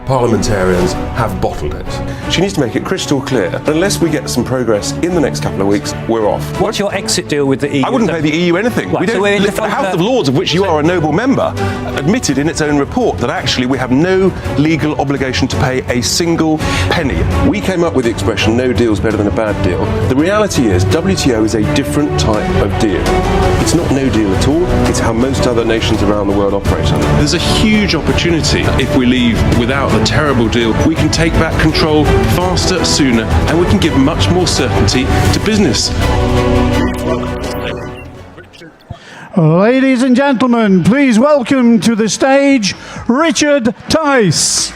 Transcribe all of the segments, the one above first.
parliamentarians have bottled it. She needs to make it crystal clear that unless we get some progress in the next couple of weeks, we're off. What's your exit deal with the EU? I wouldn't pay the EU anything. Right, The House of Lords, of which you are a noble member, admitted in its own report that actually we have no legal obligation to pay a single penny. We came up with the expression, no deal's better than a bad deal. The reality is, WTO is a different type of deal. It's not no deal at all, it's how most other nations around the world operate. There's a huge opportunity if we leave without the terrible deal. We can take back control faster, sooner, and we can give much more certainty to business. Ladies and gentlemen, please welcome to the stage Richard Tice.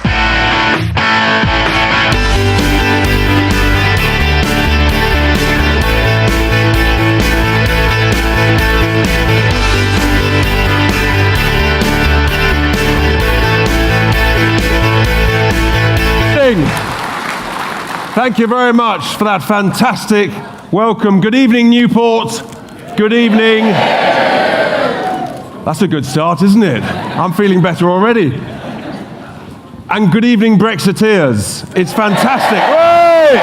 Thank you very much for that fantastic welcome. Good evening, Newport. Good evening. That's a good start, isn't it? I'm feeling better already. And good evening, Brexiteers. It's fantastic. Hey!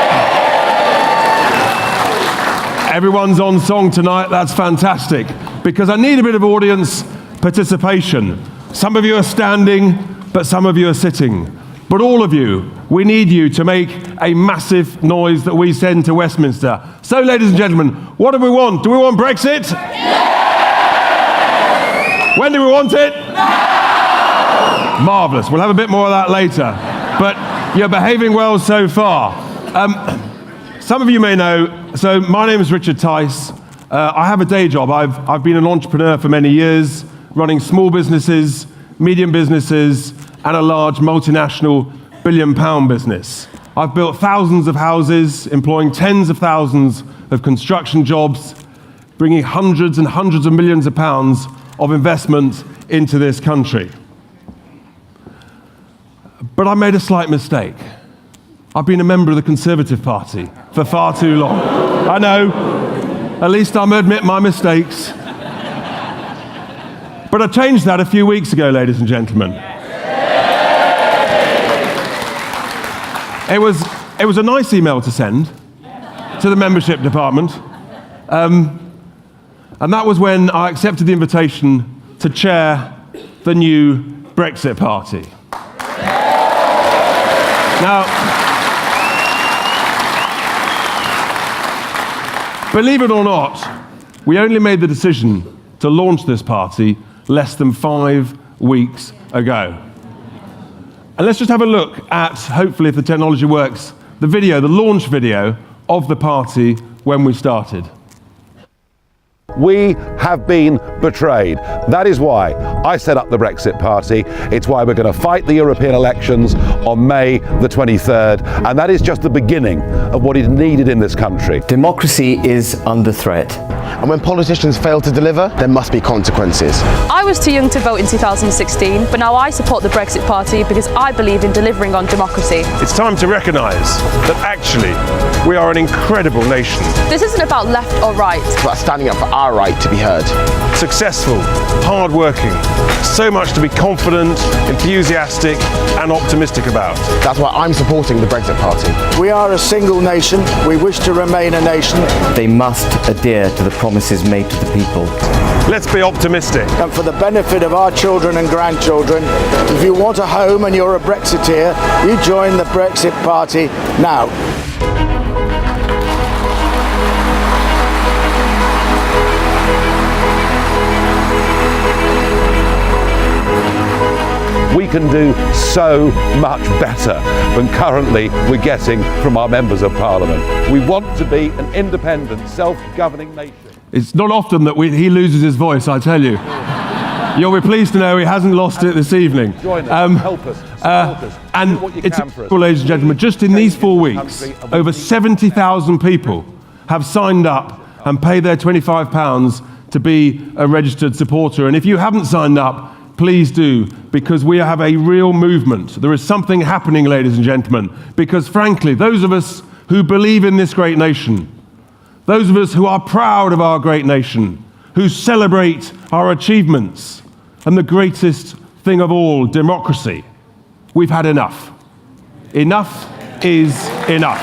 Everyone's on song tonight. That's fantastic. Because I need a bit of audience participation. Some of you are standing, but some of you are sitting. But all of you, we need you to make a massive noise that we send to Westminster. So, ladies and gentlemen, what do we want? Do we want Brexit? Yeah! When do we want it? Now! Marvellous. We'll have a bit more of that later. But you're behaving well so far. Some of you may know, so my name is Richard Tice. I have a day job. I've been an entrepreneur for many years, running small businesses, medium businesses, and a large multinational billion-pound business. I've built thousands of houses, employing tens of thousands of construction jobs, bringing hundreds and hundreds of millions of pounds of investment into this country. But I made a slight mistake. I've been a member of the Conservative Party for far too long. I know, at least I'm going to admit my mistakes. But I changed that a few weeks ago, ladies and gentlemen. It was a nice email to send to the membership department. And that was when I accepted the invitation to chair the new Brexit Party. Now, believe it or not, we only made the decision to launch this party less than 5 weeks ago. And let's just have a look at, hopefully if the technology works, the launch video of the party when we started. We have been betrayed. That is why I set up the Brexit Party. It's why we're going to fight the European elections on May the 23rd. And that is just the beginning of what is needed in this country. Democracy is under threat. And when politicians fail to deliver, there must be consequences. I was too young to vote in 2016, but now I support the Brexit Party because I believe in delivering on democracy. It's time to recognise that actually we are an incredible nation. This isn't about left or right. It's about standing up for our right to be heard. Successful, hard-working, so much to be confident, enthusiastic and optimistic about. That's why I'm supporting the Brexit Party. We are a single nation. We wish to remain a nation. They must adhere to the promises made to the people. Let's be optimistic. And for the benefit of our children and grandchildren, if you want a home and you're a Brexiteer, you join the Brexit Party now. We can do so much better than currently we're getting from our members of Parliament. We want to be an independent, self-governing nation. It's not often that he loses his voice, I tell you. You'll be pleased to know he hasn't lost it this evening. Join us, help us, support us, and do what you it's can for us. Ladies and gentlemen, just in these 4 weeks, over 70,000 people have signed up and paid their £25 to be a registered supporter. And if you haven't signed up, please do, because we have a real movement. There is something happening, ladies and gentlemen, because frankly, those of us who believe in this great nation, those of us who are proud of our great nation, who celebrate our achievements, and the greatest thing of all, democracy, we've had enough. Enough is enough.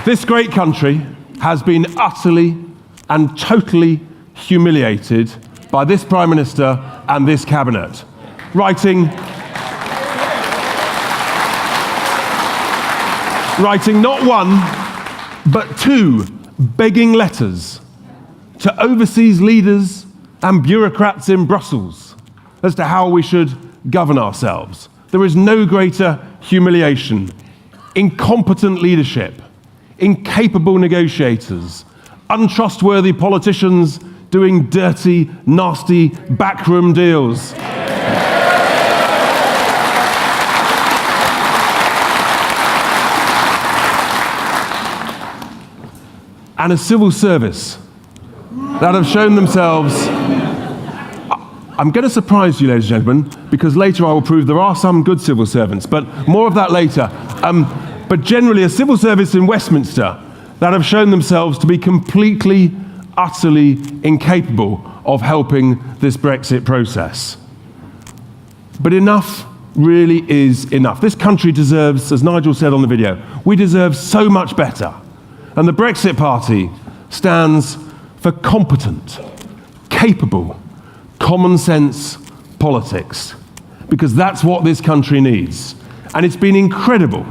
This great country has been utterly and totally humiliated by this Prime Minister and this Cabinet, writing not one, but two begging letters to overseas leaders and bureaucrats in Brussels as to how we should govern ourselves. There is no greater humiliation. Incompetent leadership, incapable negotiators, untrustworthy politicians doing dirty, nasty, backroom deals. And a civil service that have shown themselves. I'm going to surprise you, ladies and gentlemen, because later I will prove there are some good civil servants, but more of that later. But generally, a civil service in Westminster that have shown themselves to be completely, utterly incapable of helping this Brexit process. But enough really is enough. This country deserves, as Nigel said on the video, we deserve so much better. And the Brexit Party stands for competent, capable, common sense politics, because that's what this country needs. And it's been incredible,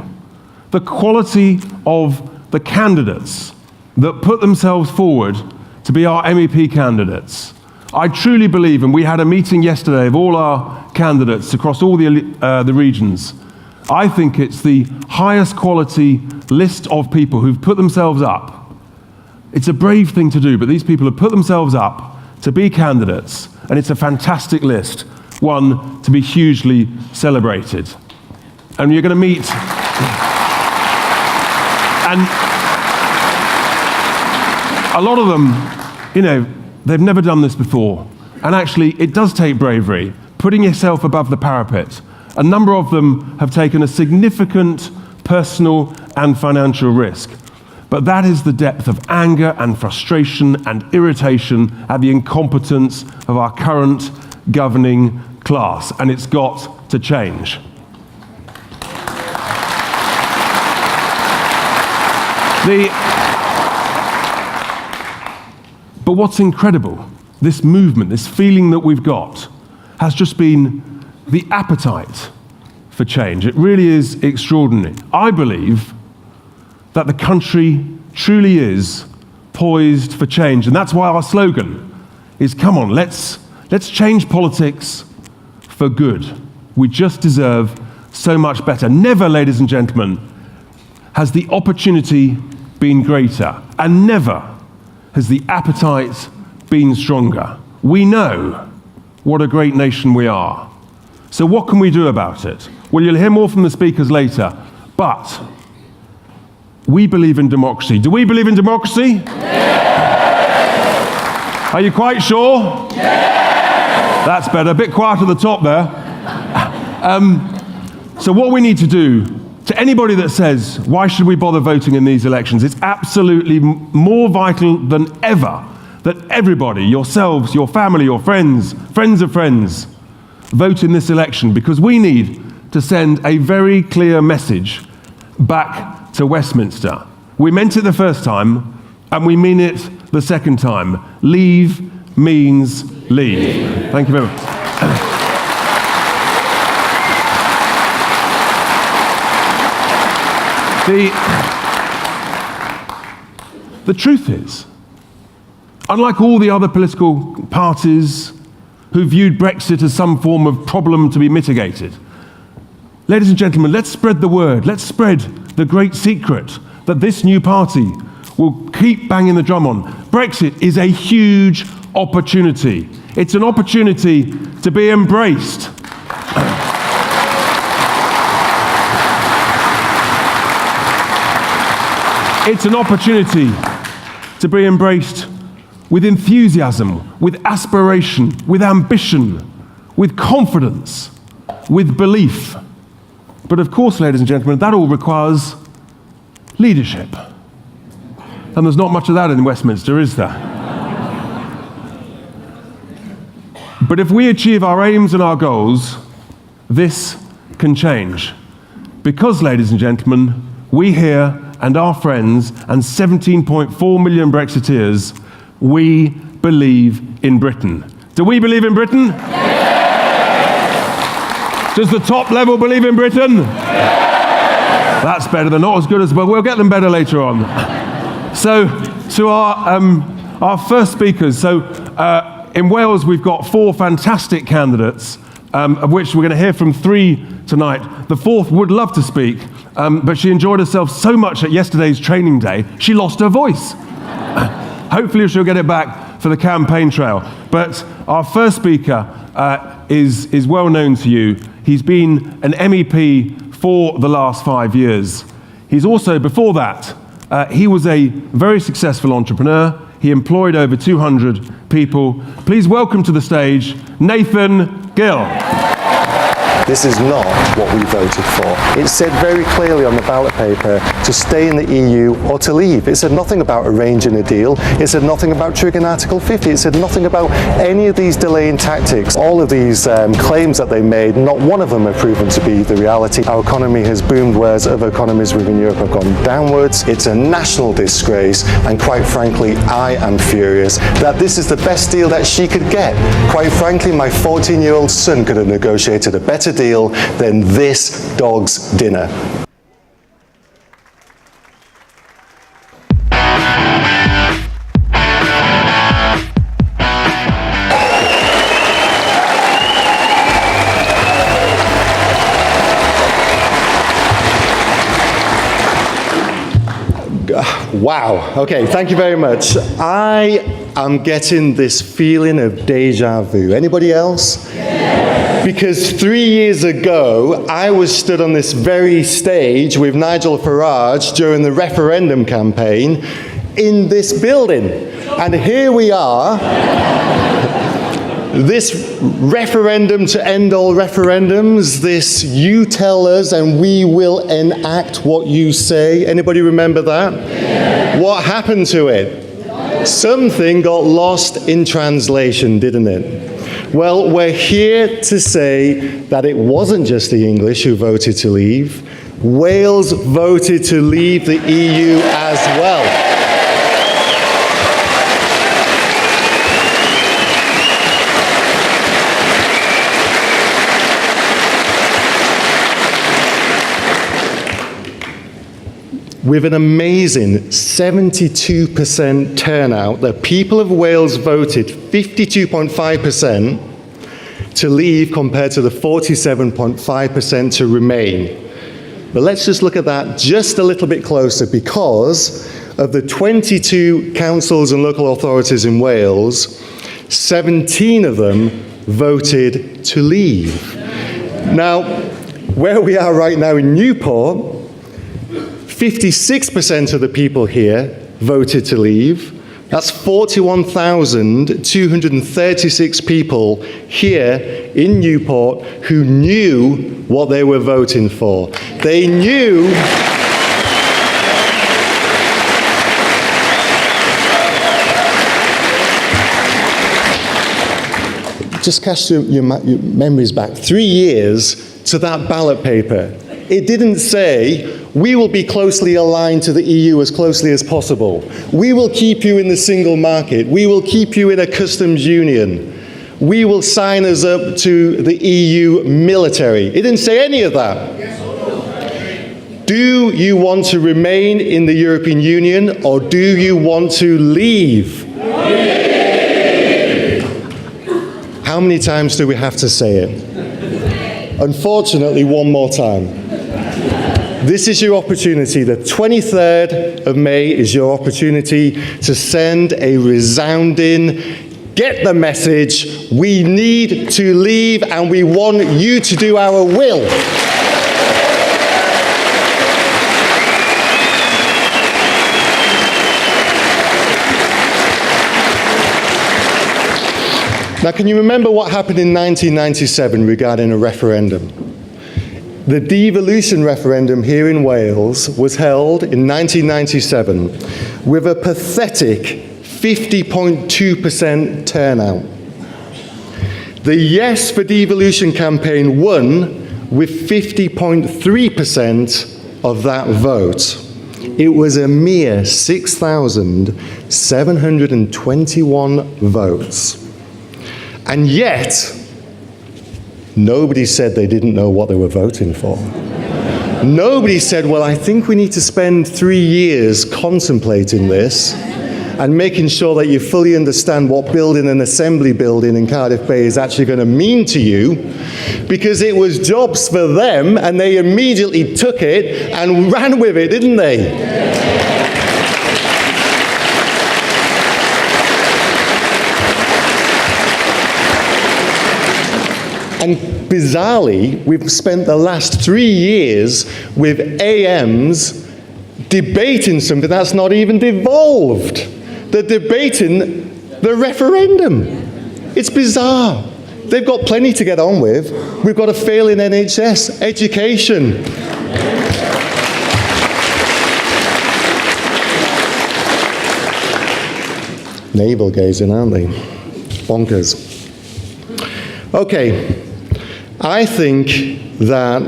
the quality of the candidates that put themselves forward to be our MEP candidates. I truly believe, and we had a meeting yesterday of all our candidates across all the regions, I think it's the highest quality list of people who've put themselves up. It's a brave thing to do, but these people have put themselves up to be candidates, and it's a fantastic list, one to be hugely celebrated. And you're going to meet, and a lot of them, they've never done this before. And actually, it does take bravery, putting yourself above the parapet. A number of them have taken a significant personal and financial risk. But that is the depth of anger and frustration and irritation at the incompetence of our current governing class. And it's got to change. But what's incredible, this movement, this feeling that we've got, has just been the appetite for change. It really is extraordinary. I believe that the country truly is poised for change, and that's why our slogan is, come on, let's change politics for good. We just deserve so much better. Never, ladies and gentlemen, has the opportunity been greater, and never has the appetite been stronger. We know what a great nation we are. So what can we do about it? Well, you'll hear more from the speakers later, but we believe in democracy. Do we believe in democracy? Yeah. Are you quite sure? Yeah. That's better. A bit quiet at the top there. So what we need to do, to anybody that says, why should we bother voting in these elections? It's absolutely more vital than ever that everybody, yourselves, your family, your friends, friends of friends, vote in this election, because we need to send a very clear message back to Westminster. We meant it the first time, and we mean it the second time. Leave means leave. Thank you very much. The truth is, unlike all the other political parties who viewed Brexit as some form of problem to be mitigated, ladies and gentlemen, let's spread the word. Let's spread the great secret that this new party will keep banging the drum on. Brexit is a huge opportunity. It's an opportunity to be embraced. It's an opportunity to be embraced with enthusiasm, with aspiration, with ambition, with confidence, with belief. But of course, ladies and gentlemen, that all requires leadership. And there's not much of that in Westminster, is there? But if we achieve our aims and our goals, this can change. Because, ladies and gentlemen, we here and our friends and 17.4 million Brexiteers, we believe in Britain. Do we believe in Britain? Yeah. Does the top level believe in Britain? Yeah. That's better. They're not as good as, but we'll get them better later on. So, to our first speakers. So, in Wales, we've got 4 fantastic candidates, of which we're going to hear from 3 tonight. The 4th would love to speak, but she enjoyed herself so much at yesterday's training day, she lost her voice. Hopefully she'll get it back for the campaign trail. But our first speaker is well known to you. He's been an MEP for the last 5 years. He's also, before that, he was a very successful entrepreneur. He employed over 200 people. Please welcome to the stage, Nathan Gill. This is not what we voted for. It said very clearly on the ballot paper to stay in the EU or to leave. It said nothing about arranging a deal. It said nothing about triggering Article 50. It said nothing about any of these delaying tactics. All of these claims that they made, not one of them have proven to be the reality. Our economy has boomed, whereas other economies within Europe have gone downwards. It's a national disgrace, and quite frankly, I am furious that this is the best deal that she could get. Quite frankly, my 14-year-old son could have negotiated a better deal than this dog's dinner. Wow. Okay, thank you very much. I am getting this feeling of deja vu. Anybody else? Because 3 years ago, I was stood on this very stage with Nigel Farage during the referendum campaign in this building. And here we are, this referendum to end all referendums, this you tell us and we will enact what you say. Anybody remember that? Yeah. What happened to it? Something got lost in translation, didn't it? Well, we're here to say that it wasn't just the English who voted to leave. Wales voted to leave the EU as well. With an amazing 72% turnout, the people of Wales voted 52.5% to leave compared to the 47.5% to remain. But let's just look at that just a little bit closer, because of the 22 councils and local authorities in Wales, 17 of them voted to leave. Now, where we are right now in Newport, 56% of the people here voted to leave. That's 41,236 people here in Newport who knew what they were voting for. They knew just cast your memories back 3 years to that ballot paper. It didn't say, we will be closely aligned to the EU as closely as possible. We will keep you in the single market. We will keep you in a customs union. We will sign us up to the EU military. It didn't say any of that. Do you want to remain in the European Union, or do you want to leave? How many times do we have to say it? Unfortunately, one more time. This is your opportunity. The 23rd of May is your opportunity to send a resounding, get the message, we need to leave and we want you to do our will. Now, can you remember what happened in 1997 regarding a referendum? The devolution referendum here in Wales was held in 1997 with a pathetic 50.2% turnout. The Yes for Devolution campaign won with 50.3% of that vote. It was a mere 6,721 votes. And yet, nobody said they didn't know what they were voting for. Nobody said, well, I think we need to spend 3 years contemplating this and making sure that you fully understand what building an assembly building in Cardiff Bay is actually going to mean to you, because it was jobs for them and they immediately took it and ran with it, didn't they? And bizarrely, we've spent the last 3 years with AMs debating something that's not even devolved. They're debating the referendum. It's bizarre. They've got plenty to get on with. We've got a failing NHS, education. Navel gazing, aren't they? Bonkers. Okay, I think that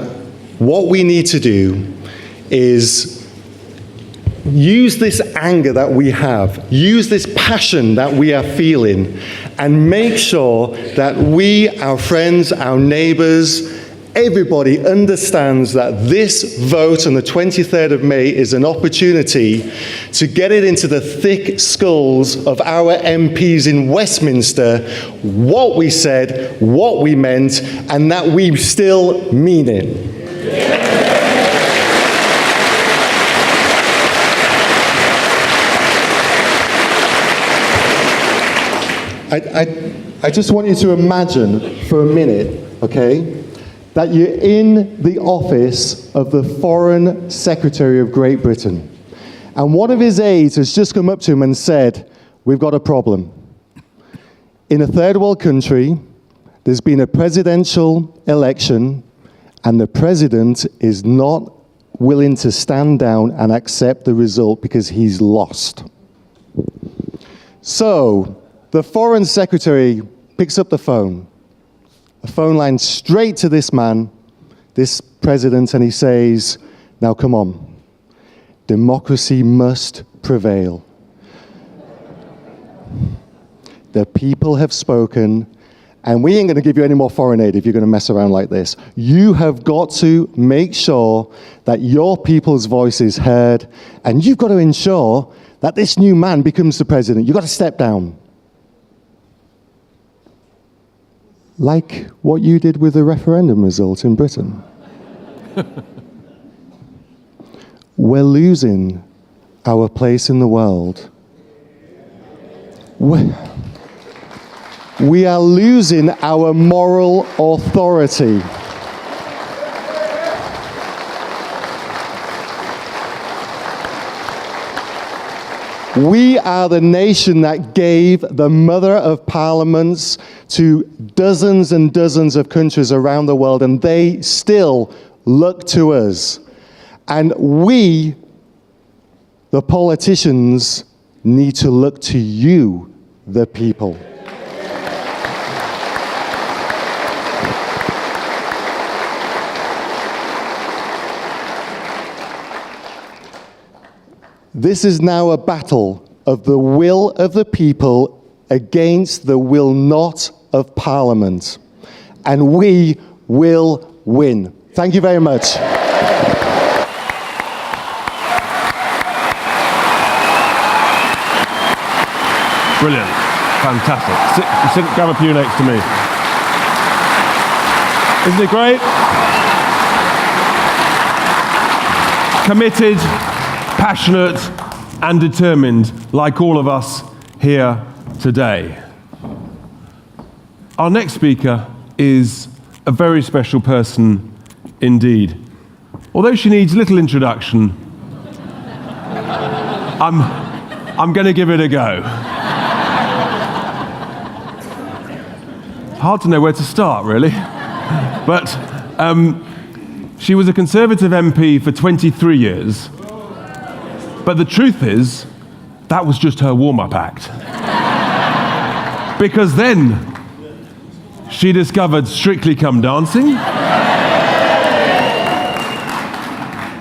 what we need to do is use this anger that we have, use this passion that we are feeling, and make sure that we, our friends, our neighbours, everybody understands that this vote on the 23rd of May is an opportunity to get it into the thick skulls of our MPs in Westminster what we said, what we meant, and that we still mean it. I just want you to imagine for a minute, okay, that you're in the office of the Foreign Secretary of Great Britain, and one of his aides has just come up to him and said, we've got a problem. In a third world country, there's been a presidential election, and the president is not willing to stand down and accept the result because he's lost. So, the Foreign Secretary picks up the phone, a phone line straight to this man, this president, and he says, now come on, democracy must prevail. The people have spoken, and we ain't going to give you any more foreign aid if you're going to mess around like this. You have got to make sure that your people's voice is heard, and you've got to ensure that this new man becomes the president. You've got to step down. Like what you did with the referendum result in Britain. We're losing our place in the world. We are losing our moral authority. We are the nation that gave the mother of parliaments to dozens and dozens of countries around the world, and they still look to us. And we, the politicians, need to look to you, the people. This is now a battle of the will of the people against the will not of Parliament. And we will win. Thank you very much. Brilliant. Fantastic. Sit, grab a pew next to me. Isn't it great? Committed, passionate, and determined, like all of us here today. Our next speaker is a very special person indeed. Although she needs little introduction, I'm going to give it a go. Hard to know where to start, really. But she was a Conservative MP for 23 years. But the truth is, that was just her warm-up act. Because then She discovered Strictly Come Dancing.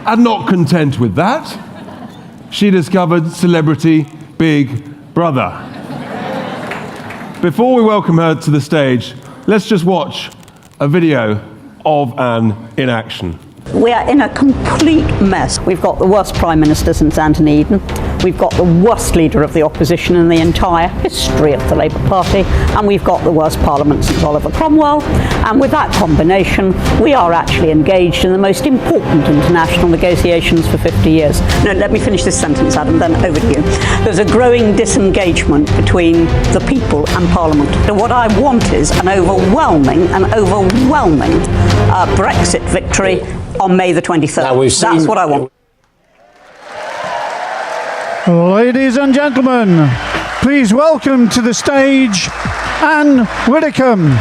And not content with that, she discovered Celebrity Big Brother. Before we welcome her to the stage, let's just watch a video of Anne in action. We are in a complete mess. We've got the worst Prime Minister since Anthony Eden. We've got the worst leader of the opposition in the entire history of the Labour Party. And we've got the worst Parliament since Oliver Cromwell. And with that combination, we are actually engaged in the most important international negotiations for 50 years. No, let me finish this sentence, Adam, then over to you. There's a growing disengagement between the people and Parliament. And what I want is an overwhelming Brexit victory on May the 23rd. That's what I want. Ladies and gentlemen, please welcome to the stage Anne Widdecombe.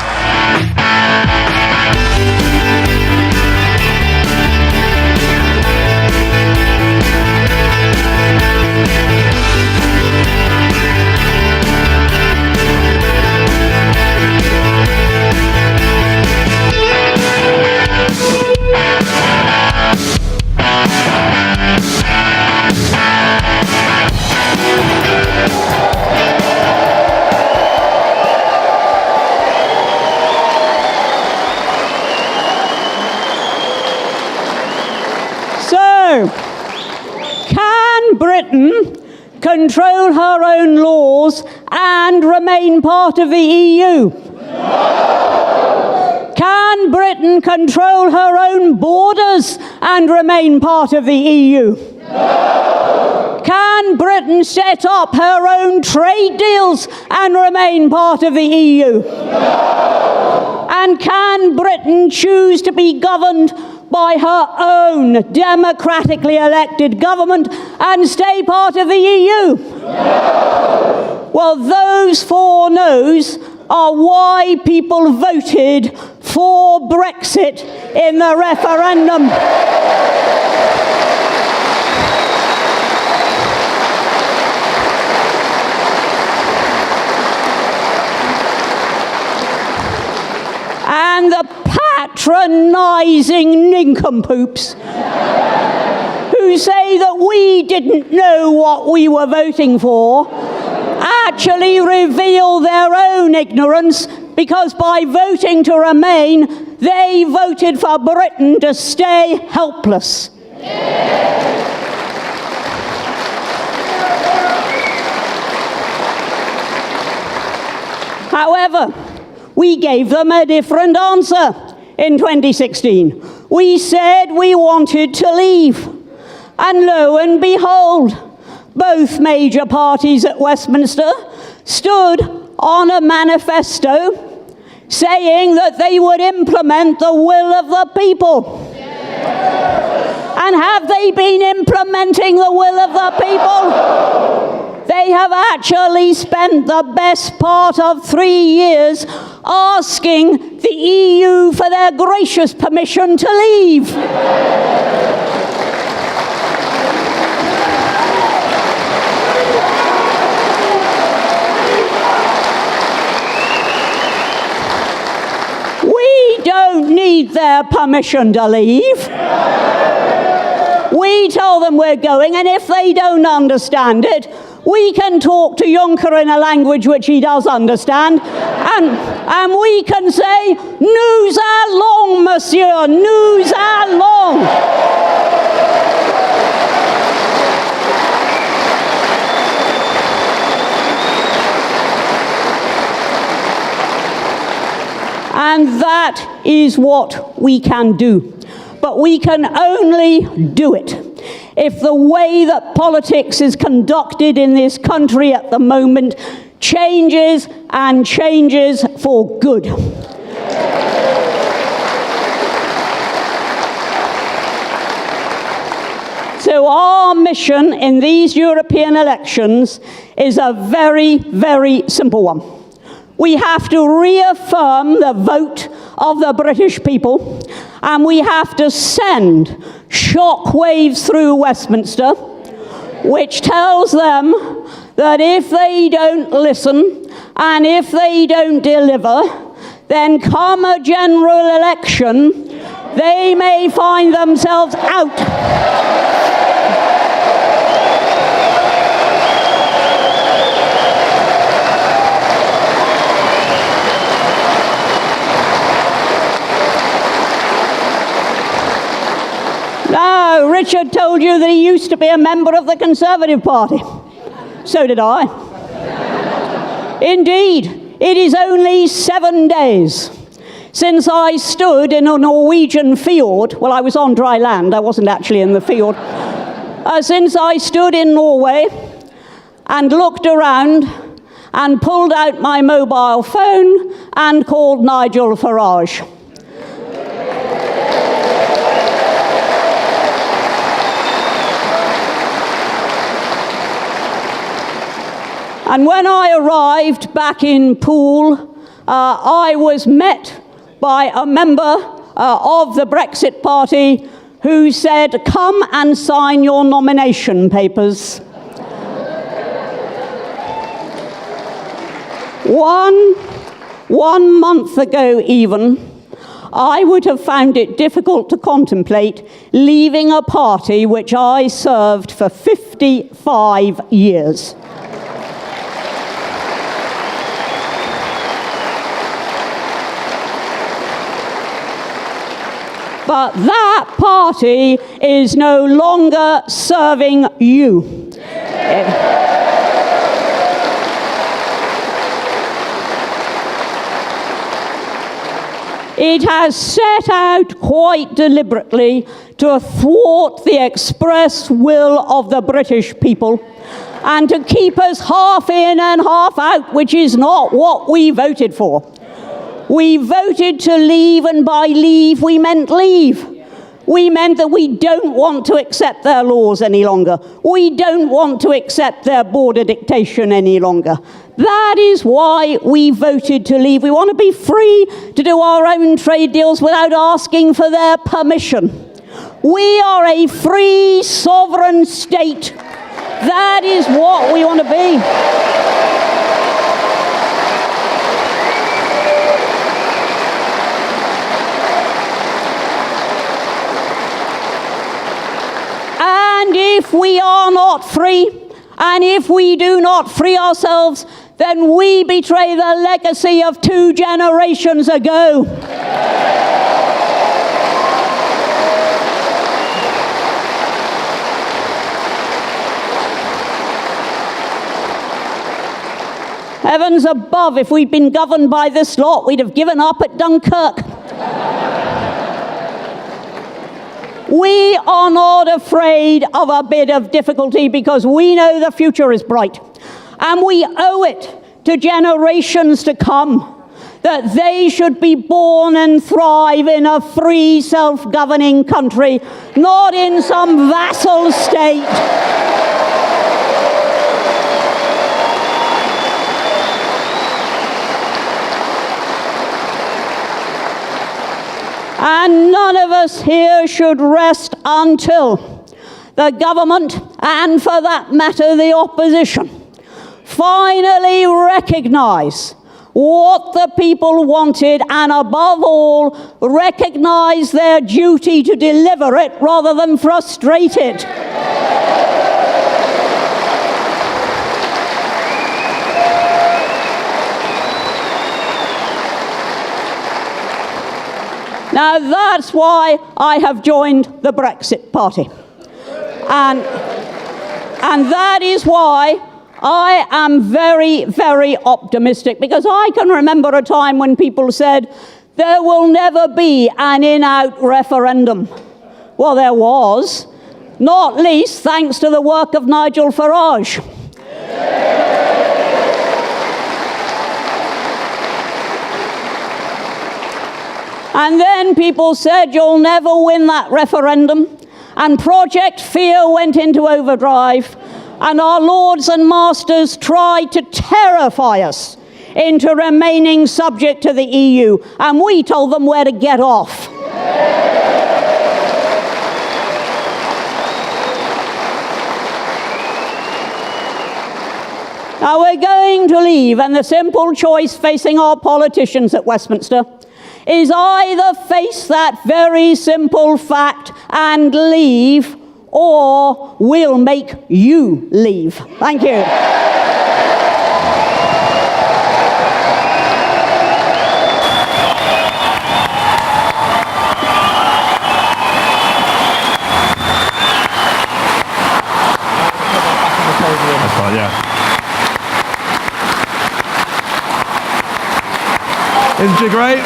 Can Britain control her own laws and remain part of the EU? Can Britain control her own borders and remain part of the EU? Can Britain set up her own trade deals and remain part of the EU? And can Britain choose to be governed by her own democratically elected government and stay part of the EU? Well, those four no's are why people voted for Brexit in the referendum. And the patronising nincompoops who say that we didn't know what we were voting for actually reveal their own ignorance, because by voting to remain, they voted for Britain to stay helpless. However, we gave them a different answer in 2016. We said we wanted to leave. And lo and behold, both major parties at Westminster stood on a manifesto saying that they would implement the will of the people. And have they been implementing the will of the people? They have actually spent the best part of 3 years asking the EU for their gracious permission to leave. We don't need their permission to leave. We tell them we're going, and if they don't understand it, we can talk to Juncker in a language which he does understand, and we can say, nous allons, monsieur, nous allons. And that is what we can do. But we can only do it if the way that politics is conducted in this country at the moment changes, and changes for good. So our mission in these European elections is a very, very simple one. We have to reaffirm the vote of the British people, and we have to send shockwaves through Westminster, which tells them that if they don't listen and if they don't deliver, then come a general election, they may find themselves out. Now, Richard told you that he used to be a member of the Conservative Party. So did I. Indeed, it is only 7 days since I stood in a Norwegian fjord. Well, I was on dry land, I wasn't actually in the fjord. Since I stood in Norway and looked around and pulled out my mobile phone and called Nigel Farage. And when I arrived back in Poole, I was met by a member of the Brexit Party who said, "Come and sign your nomination papers." One month ago even, I would have found it difficult to contemplate leaving a party which I served for 55 years. But that party is no longer serving you. It has set out quite deliberately to thwart the express will of the British people and to keep us half in and half out, which is not what we voted for. We voted to leave, and by leave we meant leave. We meant that we don't want to accept their laws any longer. We don't want to accept their border dictation any longer. That is why we voted to leave. We want to be free to do our own trade deals without asking for their permission. We are a free, sovereign state. That is what we want to be. And if we are not free, and if we do not free ourselves, then we betray the legacy of 2 generations ago. Heavens above, if we'd been governed by this lot, we'd have given up at Dunkirk. We are not afraid of a bit of difficulty because we know the future is bright. And we owe it to generations to come that they should be born and thrive in a free, self-governing country, not in some vassal state. And none of us here should rest until the government, and for that matter the opposition, finally recognise what the people wanted, and above all, recognise their duty to deliver it rather than frustrate it. Now that's why I have joined the Brexit Party. And that is why I am very, very optimistic, because I can remember a time when people said, there will never be an in-out referendum. Well, there was, not least thanks to the work of Nigel Farage. And then people said, you'll never win that referendum. And Project Fear went into overdrive. And our lords and masters tried to terrify us into remaining subject to the EU. And we told them where to get off. Now we're going want to leave, and the simple choice facing our politicians at Westminster is either face that very simple fact and leave, or we'll make you leave. Thank you. That's fine, yeah. Isn't she great?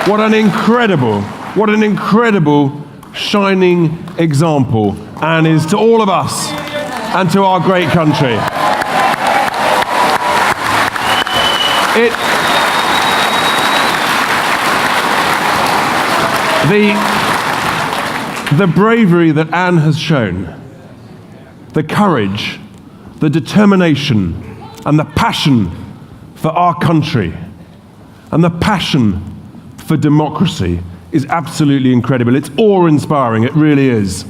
What an incredible shining example Anne is to all of us and to our great country. The bravery that Anne has shown, the courage, the determination, and the passion for our country, and the passion for democracy is absolutely incredible. It's awe-inspiring, it really is.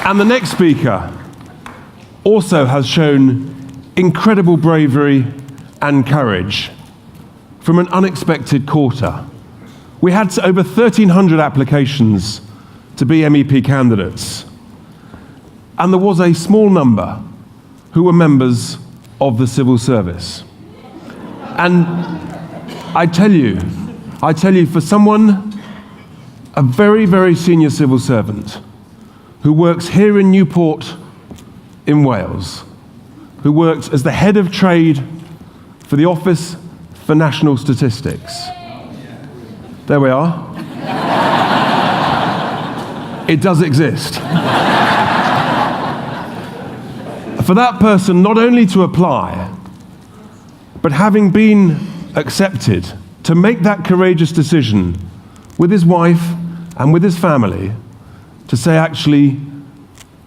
And the next speaker also has shown incredible bravery and courage from an unexpected quarter. We had over 1,300 applications to be MEP candidates, and there was a small number who were members of the civil service. And I tell you, for someone, a very, very senior civil servant who works here in Newport in Wales, who works as the head of trade for the Office for National Statistics. There we are. It does exist. For that person not only to apply, but having been accepted, to make that courageous decision with his wife and with his family to say, actually,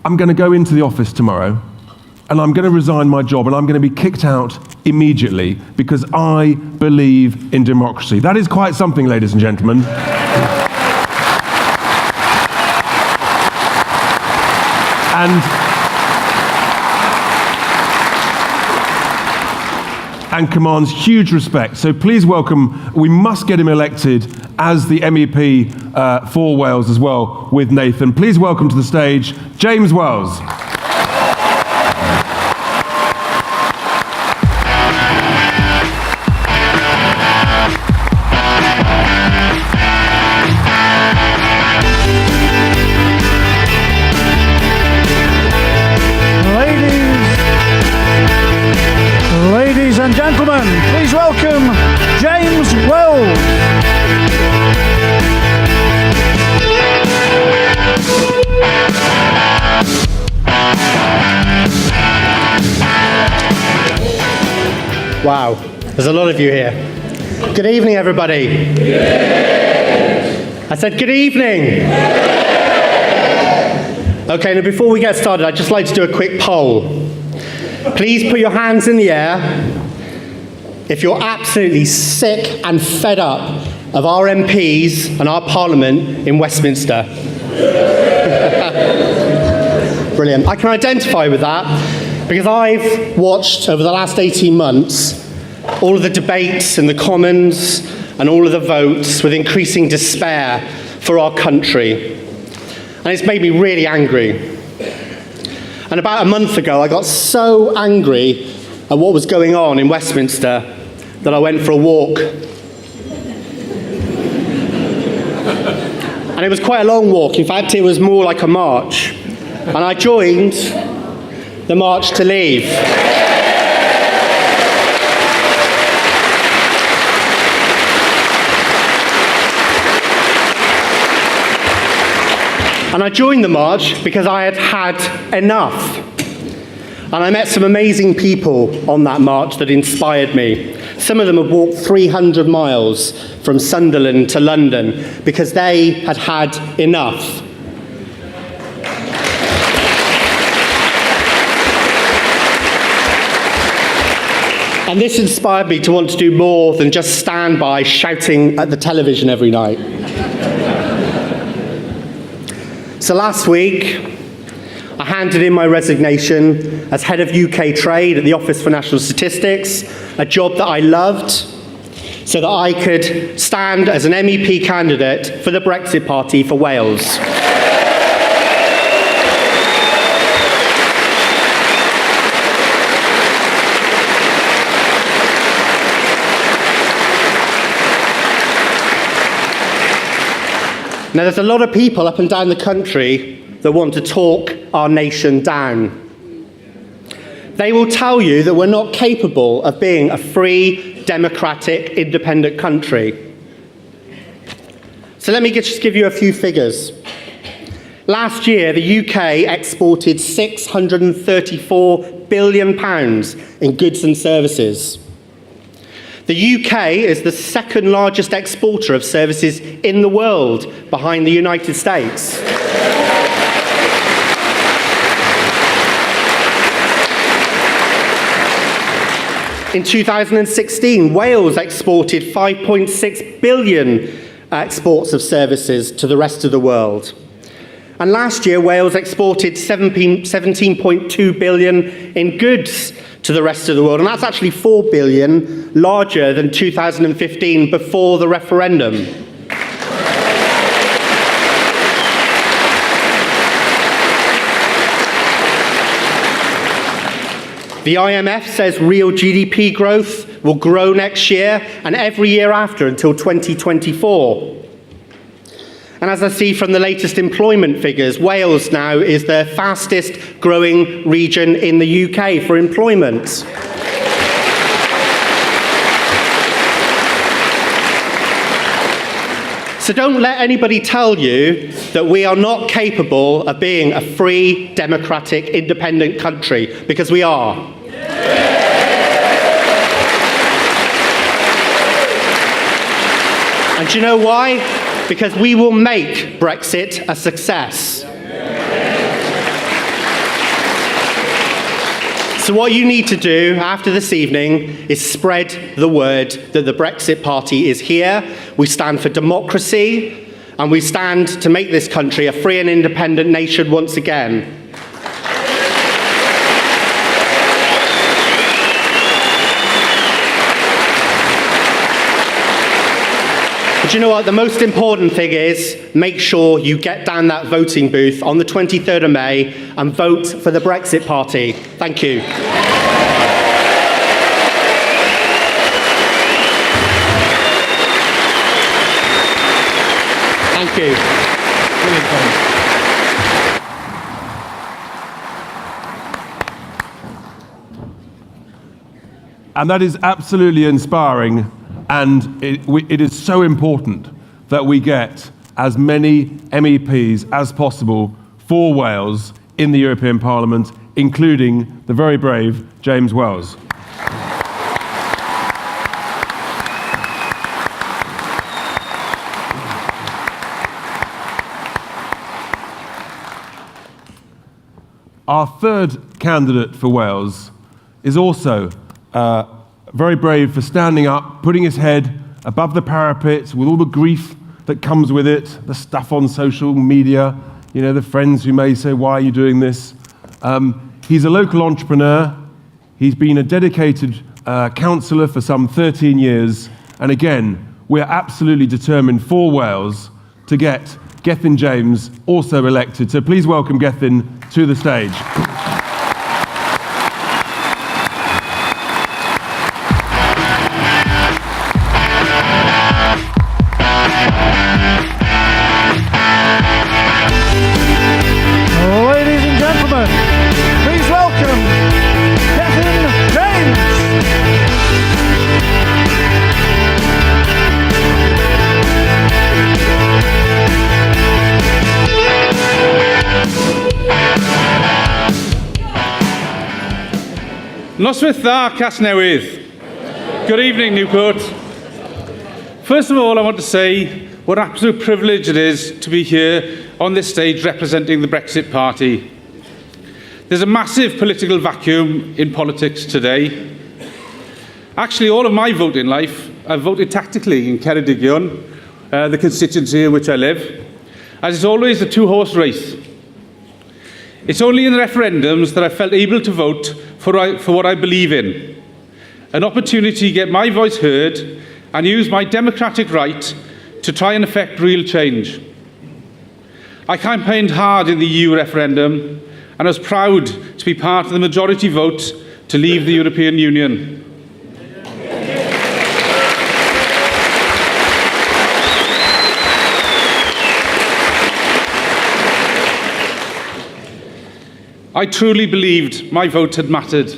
I'm going to go into the office tomorrow and I'm going to resign my job and I'm going to be kicked out immediately because I believe in democracy. That is quite something, ladies and gentlemen. And commands huge respect. So please welcome, we must get him elected as the MEP for Wales as well with Nathan. Please welcome to the stage, James Wells. Ladies and gentlemen, please welcome James Wells. Wow, there's a lot of you here. Good evening, everybody. I said good evening. Okay, now before we get started, I'd just like to do a quick poll. Please put your hands in the air if you're absolutely sick and fed up of our MPs and our Parliament in Westminster. Brilliant. I can identify with that because I've watched over the last 18 months all of the debates in the Commons and all of the votes with increasing despair for our country. And it's made me really angry. And about a month ago, I got so angry at what was going on in Westminster that I went for a walk. And it was quite a long walk. In fact, it was more like a march. And I joined the March to Leave. And I joined the march because I had had enough. And I met some amazing people on that march that inspired me. Some of them have walked 300 miles from Sunderland to London because they had had enough. And this inspired me to want to do more than just stand by shouting at the television every night. So last week, I handed in my resignation as head of UK Trade at the Office for National Statistics, a job that I loved, so that I could stand as an MEP candidate for the Brexit Party for Wales. Now, there's a lot of people up and down the country that want to talk our nation down. They will tell you that we're not capable of being a free, democratic, independent country. So let me just give you a few figures. Last year, the UK exported £634 billion in goods and services. The UK is the second largest exporter of services in the world, behind the United States. In 2016, Wales exported 5.6 billion exports of services to the rest of the world. And last year, Wales exported 17.2 billion in goods to the rest of the world. And that's actually 4 billion larger than 2015 before the referendum. The IMF says real GDP growth will grow next year and every year after until 2024. And as I see from the latest employment figures, Wales now is the fastest growing region in the UK for employment. So don't let anybody tell you that we are not capable of being a free, democratic, independent country, because we are. And do you know why? Because we will make Brexit a success. So what you need to do after this evening is spread the word that the Brexit Party is here. We stand for democracy, and we stand to make this country a free and independent nation once again. But you know what? The most important thing is make sure you get down that voting booth on the 23rd of May and vote for the Brexit Party. Thank you. Thank you. And that is absolutely inspiring. And it is so important that we get as many MEPs as possible for Wales in the European Parliament, including the very brave James Wells. Our third candidate for Wales is also very brave for standing up, putting his head above the parapet with all the grief that comes with it, the stuff on social media, you know, the friends who may say, why are you doing this? He's a local entrepreneur. He's been a dedicated councillor for some 13 years. And again, we're absolutely determined for Wales to get Gethin James also elected. So please welcome Gethin to the stage. Noswaith dda, Casnewydd. Good evening, Newport. First of all, I want to say what an absolute privilege it is to be here on this stage representing the Brexit Party. There's a massive political vacuum in politics today. Actually, all of my voting life, I've voted tactically in Ceredigion, the constituency in which I live, as it's always a two-horse race. It's only in the referendums that I felt able to vote for what I believe in, an opportunity to get my voice heard and use my democratic right to try and effect real change. I campaigned hard in the EU referendum and I was proud to be part of the majority vote to leave the European Union. I truly believed my vote had mattered.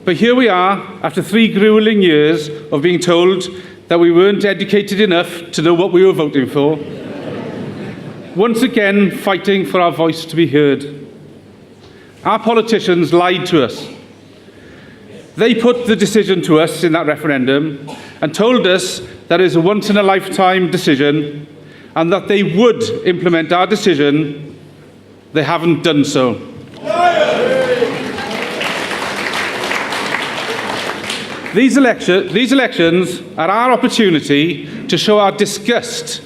But here we are, after 3 grueling years of being told that we weren't educated enough to know what we were voting for, once again fighting for our voice to be heard. Our politicians lied to us. They put the decision to us in that referendum and told us that it is a once-in-a-lifetime decision and that they would implement our decision. They haven't done so. These elections are our opportunity to show our disgust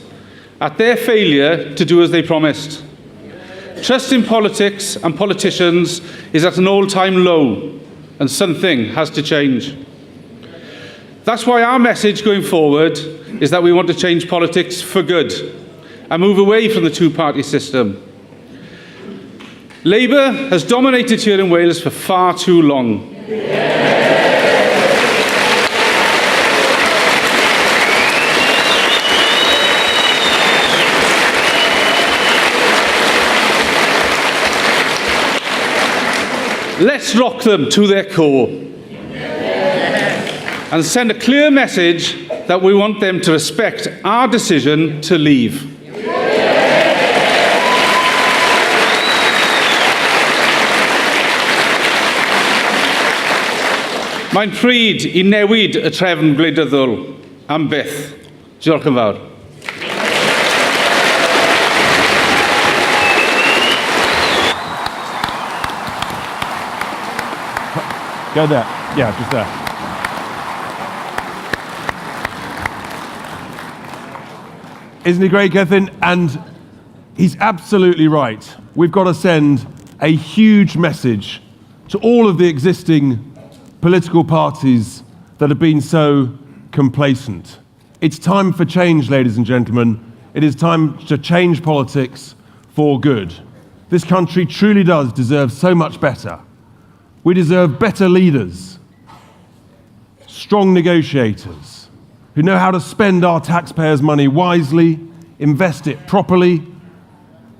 at their failure to do as they promised. Trust in politics and politicians is at an all-time low, and something has to change. That's why our message going forward is that we want to change politics for good and move away from the two-party system. Labour has dominated here in Wales for far too long. Let's rock them to their core and send a clear message that we want them to respect our decision to leave. Mae'n pryd I newid y trefn gwleidyddol am byth. Diolch yn fawr. Go there. Yeah, just there. Isn't he great, Gethin? And he's absolutely right. We've got to send a huge message to all of the existing political parties that have been so complacent. It's time for change, ladies and gentlemen. It is time to change politics for good. This country truly does deserve so much better. We deserve better leaders, strong negotiators, who know how to spend our taxpayers' money wisely, invest it properly.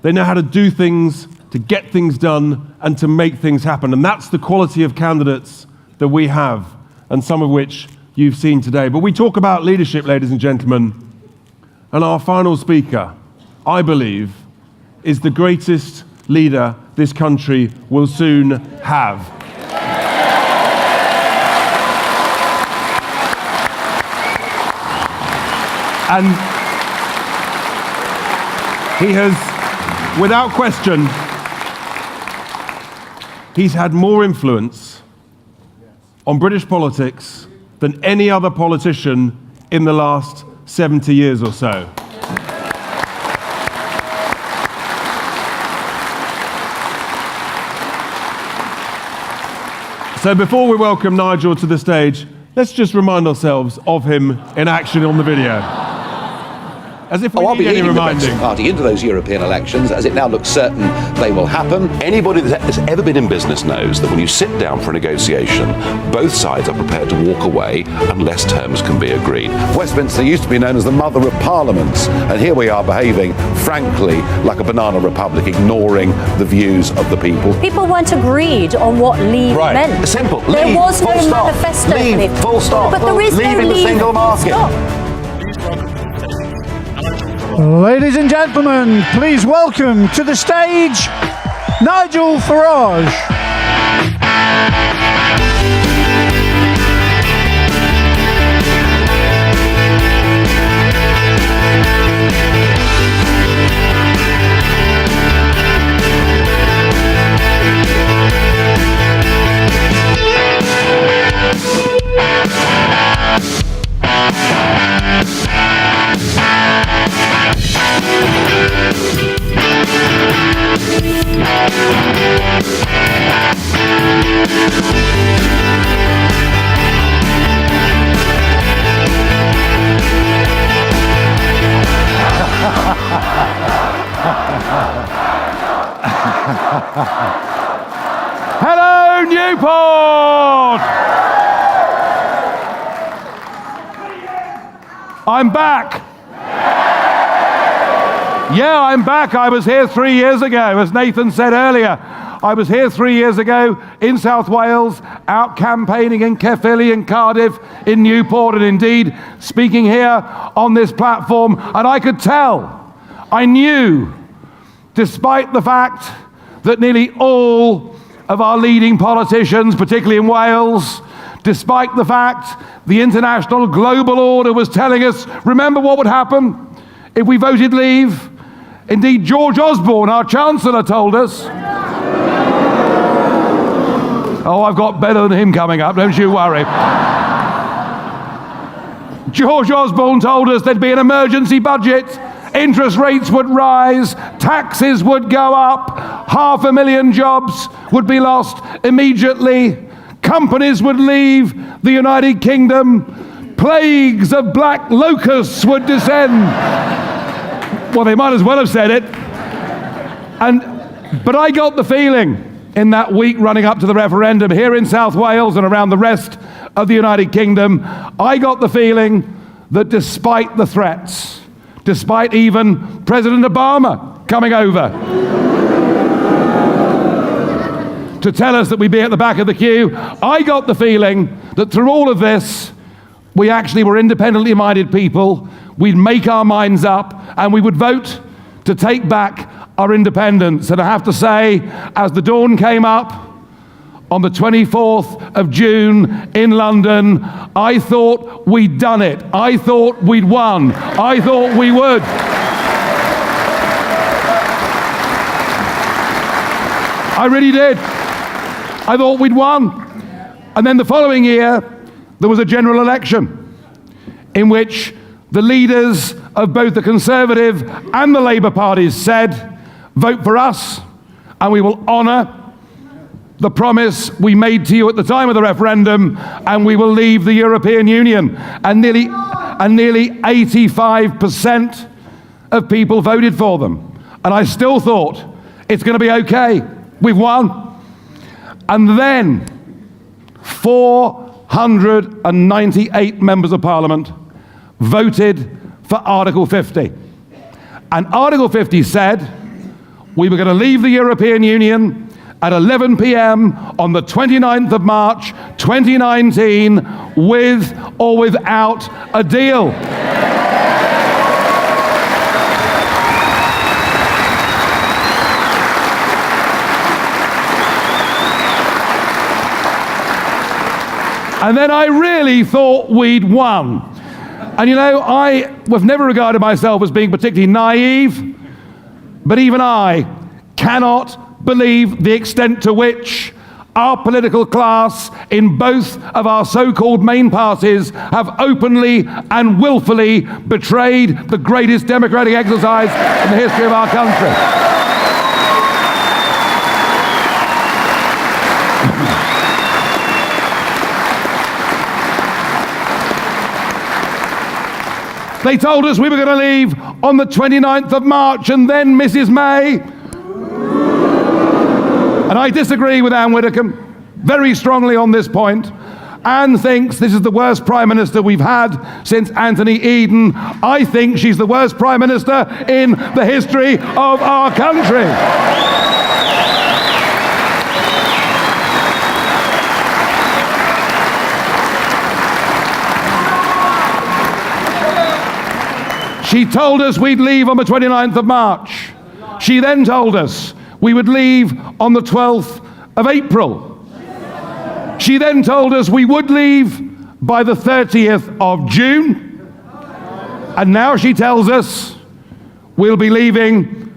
They know how to do things, to get things done, and to make things happen. And that's the quality of candidates that we have, and some of which you've seen today. But we talk about leadership, ladies and gentlemen, and our final speaker, I believe, is the greatest leader this country will soon have. And he has, without question, he's had more influence on British politics than any other politician in the last 70 years or so. So before we welcome Nigel to the stage, let's just remind ourselves of him in action on the video. As if we need any reminding. The Brexit Party into those European elections, as it now looks certain they will happen. Anybody that has ever been in business knows that when you sit down for a negotiation, both sides are prepared to walk away unless terms can be agreed. Westminster used to be known as the mother of parliaments, and here we are behaving, frankly, like a banana republic, ignoring the views of the people. People weren't agreed on what leave meant. Simple. There leave, was no full stop. manifesto. Leave, full stop. But there is Leaving no the single market. Ladies and gentlemen, please welcome to the stage Nigel Farage. Hello, Newport! I'm back. Yeah, I'm back. I was here 3 years ago, as Nathan said earlier. I was here 3 years ago in South Wales, out campaigning in Caerphilly and Cardiff, in Newport, and indeed speaking here on this platform. And I could tell, I knew, despite the fact that nearly all of our leading politicians, particularly in Wales, despite the fact the international global order was telling us, remember what would happen if we voted leave? Indeed, George Osborne, our Chancellor, told us. Oh, I've got better than him coming up, don't you worry. George Osborne told us there'd be an emergency budget, interest rates would rise, taxes would go up, 500,000 jobs would be lost immediately, companies would leave the United Kingdom, plagues of black locusts would descend. Well, they might as well have said it. But I got the feeling in that week running up to the referendum here in South Wales and around the rest of the United Kingdom, I got the feeling that despite the threats, despite even President Obama coming over to tell us that we'd be at the back of the queue, I got the feeling that through all of this, we actually were independently minded people. We'd make our minds up and we would vote to take back our independence. And I have to say, as the dawn came up on the 24th of June in London, I thought we'd done it. I thought we'd won. I thought we would. I really did. I thought we'd won. And then the following year, there was a general election in which the leaders of both the Conservative and the Labour parties said, vote for us and we will honour the promise we made to you at the time of the referendum and we will leave the European Union. And nearly 85% of people voted for them. And I still thought, it's going to be okay. We've won. And then 498 members of Parliament voted for Article 50. And Article 50 said we were going to leave the European Union at 11 p.m. on the 29th of March 2019 with or without a deal. And then I really thought we'd won. And you know, I have never regarded myself as being particularly naive, but even I cannot believe the extent to which our political class in both of our so-called main parties have openly and willfully betrayed the greatest democratic exercise in the history of our country. They told us we were going to leave on the 29th of March, and then Mrs. May, and I disagree with Anne Widdecombe very strongly on this point. Anne thinks this is the worst Prime Minister we've had since Anthony Eden. I think she's the worst Prime Minister in the history of our country. She told us we'd leave on the 29th of March. She then told us we would leave on the 12th of April. She then told us we would leave by the 30th of June. And now she tells us we'll be leaving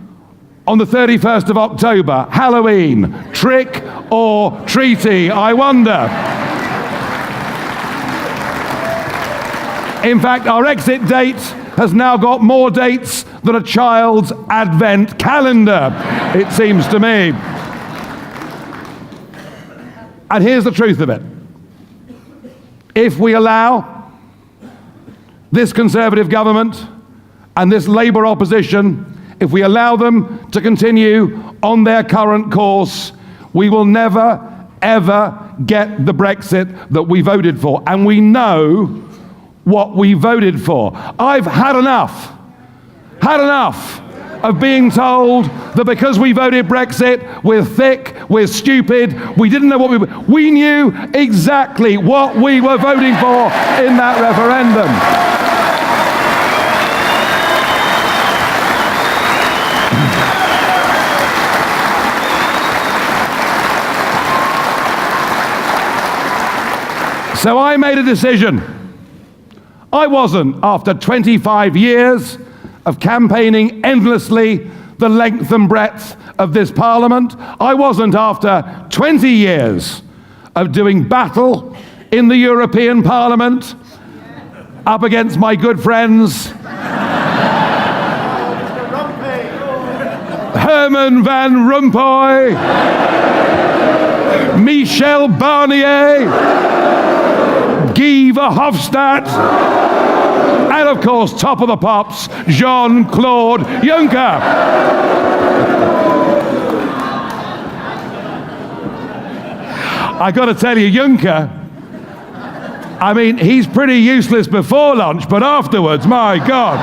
on the 31st of October. Halloween, trick or treaty, I wonder. In fact, our exit date has now got more dates than a child's advent calendar, it seems to me. And here's the truth of it. If we allow this Conservative government and this Labour opposition, if we allow them to continue on their current course, we will never, ever get the Brexit that we voted for. And we know what we voted for. I've had enough of being told that because we voted Brexit, we're thick, we're stupid, we didn't know what we knew exactly what we were voting for in that referendum. So I made a decision. I wasn't, after 25 years of campaigning endlessly the length and breadth of this Parliament, I wasn't, after 20 years of doing battle in the European Parliament up against my good friends Herman Van Rompuy, Michel Barnier, Guy Verhofstadt, and of course, top of the pops, Jean-Claude Juncker. I got to tell you, Juncker, I mean, he's pretty useless before lunch, but afterwards, my God.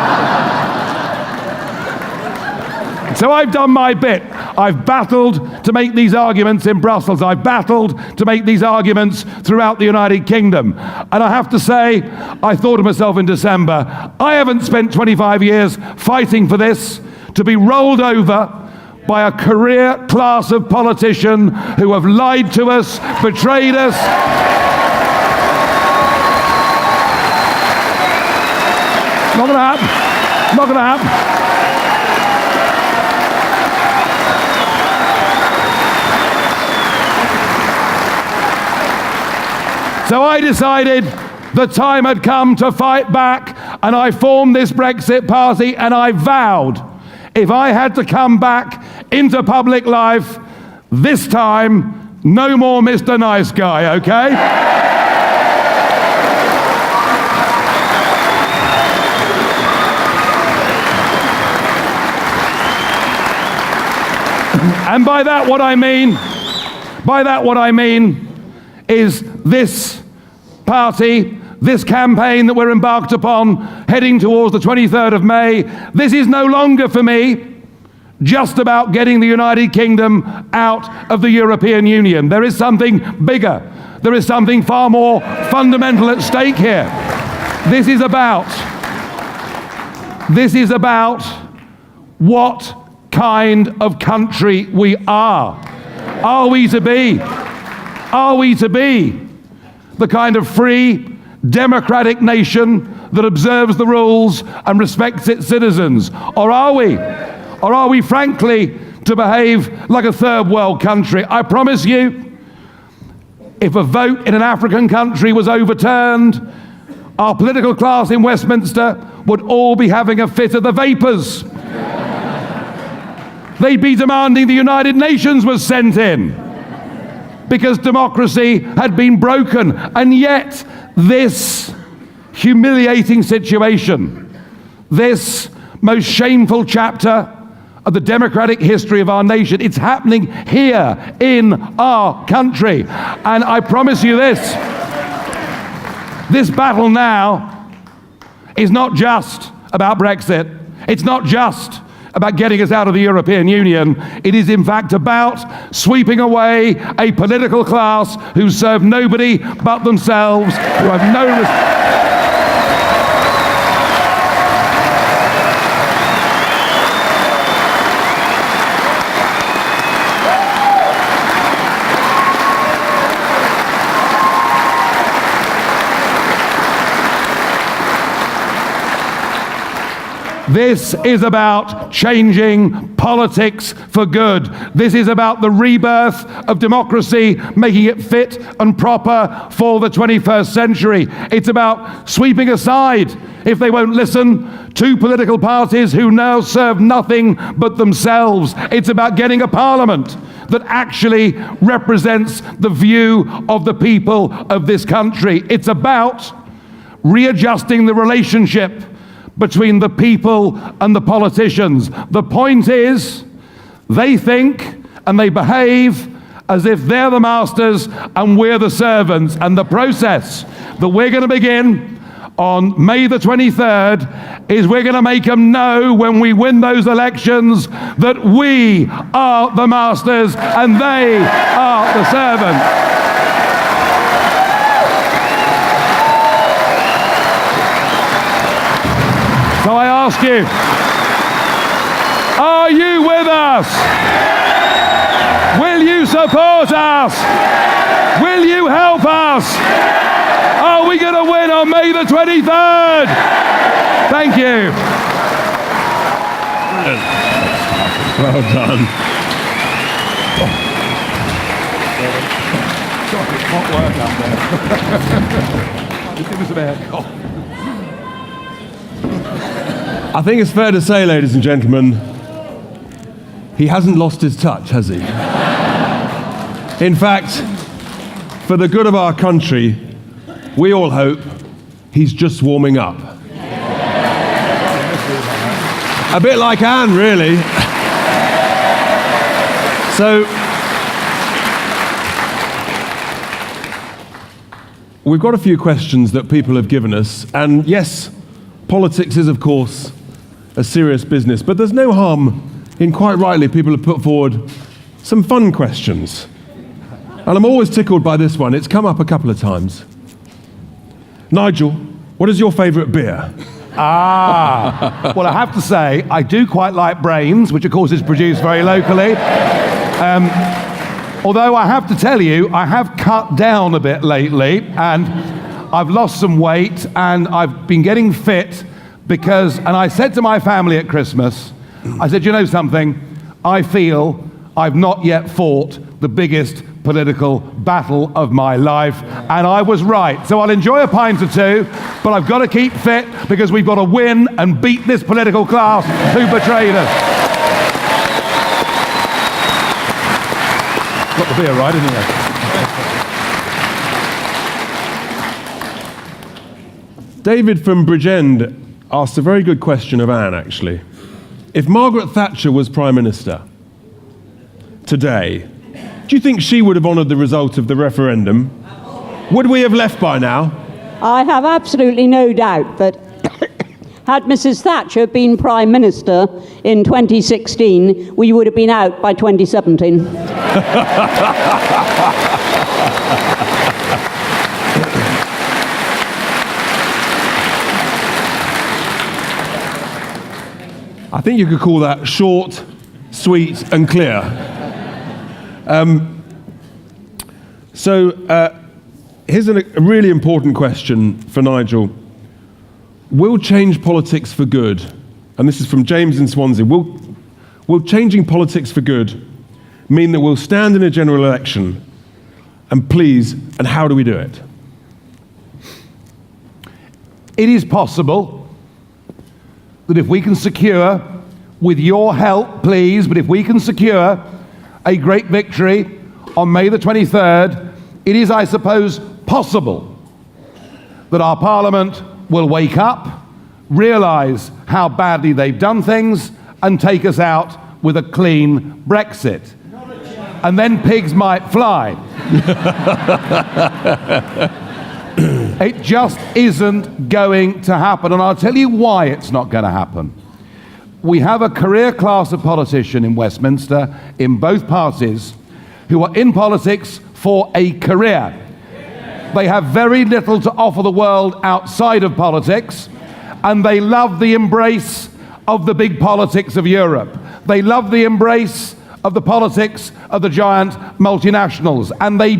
So I've done my bit. I've battled to make these arguments in Brussels. I've battled to make these arguments throughout the United Kingdom. And I have to say, I thought to myself in December, I haven't spent 25 years fighting for this to be rolled over by a career class of politician who have lied to us, betrayed us. Not going to happen. Not going to happen. So I decided the time had come to fight back, and I formed this Brexit party, and I vowed if I had to come back into public life, this time, no more Mr. Nice Guy, okay? And by that what I mean is this party, this campaign that we're embarked upon, heading towards the 23rd of May, this is no longer for me just about getting the United Kingdom out of the European Union. There is something bigger. There is something far more fundamental at stake here. This is about what kind of country we are. Are we to be the kind of free, democratic nation that observes the rules and respects its citizens? Or are we frankly to behave like a third world country? I promise you, if a vote in an African country was overturned, our political class in Westminster would all be having a fit of the vapors. They'd be demanding the United Nations was sent in, because democracy had been broken. And yet, this humiliating situation, this most shameful chapter of the democratic history of our nation, it's happening here in our country. And I promise you this battle now is not just about Brexit. It's not just about getting us out of the European Union. It is in fact about sweeping away a political class who serve nobody but themselves, who have no This is about changing politics for good. This is about the rebirth of democracy, making it fit and proper for the 21st century. It's about sweeping aside, if they won't listen, two political parties who now serve nothing but themselves. It's about getting a parliament that actually represents the view of the people of this country. It's about readjusting the relationship between the people and the politicians. The point is, they think and they behave as if they're the masters and we're the servants. And the process that we're going to begin on May the 23rd is we're going to make them know when we win those elections that we are the masters and they are the servants. So I ask you, are you with us? Will you support us? Will you help us? Are we going to win on May the 23rd? Thank you. Well done. Hot work out there. Just give us a bit. I think it's fair to say, ladies and gentlemen, he hasn't lost his touch, has he? In fact, for the good of our country, we all hope he's just warming up. A bit like Anne, really. So, we've got a few questions that people have given us, and yes, politics is, of course, a serious business, but there's no harm in, quite rightly, people have put forward some fun questions. And I'm always tickled by this one. It's come up a couple of times. Nigel, what is your favourite beer? Well, I have to say, I do quite like Brains, which of course is produced very locally. Although I have to tell you, I have cut down a bit lately, and I've lost some weight, and I've been getting fit because, and I said to my family at Christmas, I said, you know something, I feel I've not yet fought the biggest political battle of my life, and I was right. So I'll enjoy a pint or two, but I've got to keep fit because we've got to win and beat this political class who betrayed us. Got the beer right, isn't it? David from Bridgend asked a very good question of Anne, actually. If Margaret Thatcher was Prime Minister today, do you think she would have honoured the result of the referendum? Would we have left by now? I have absolutely no doubt that had Mrs. Thatcher been Prime Minister in 2016, we would have been out by 2017. I think you could call that short, sweet, and clear. Here's a really important question for Nigel. Will change politics for good, and this is from James in Swansea, will changing politics for good mean that we'll stand in a general election, and please, and how do we do it? It is possible that if we can secure, with your help, please, but if we can secure a great victory on May the 23rd, it is, I suppose, possible that our Parliament will wake up, realise how badly they've done things, and take us out with a clean Brexit. And then pigs might fly. It just isn't going to happen, and I'll tell you why it's not going to happen. We have a career class of politician in Westminster, in both parties, who are in politics for a career. They have very little to offer the world outside of politics, and they love the embrace of the big politics of Europe. They love the embrace of the politics of the giant multinationals, and they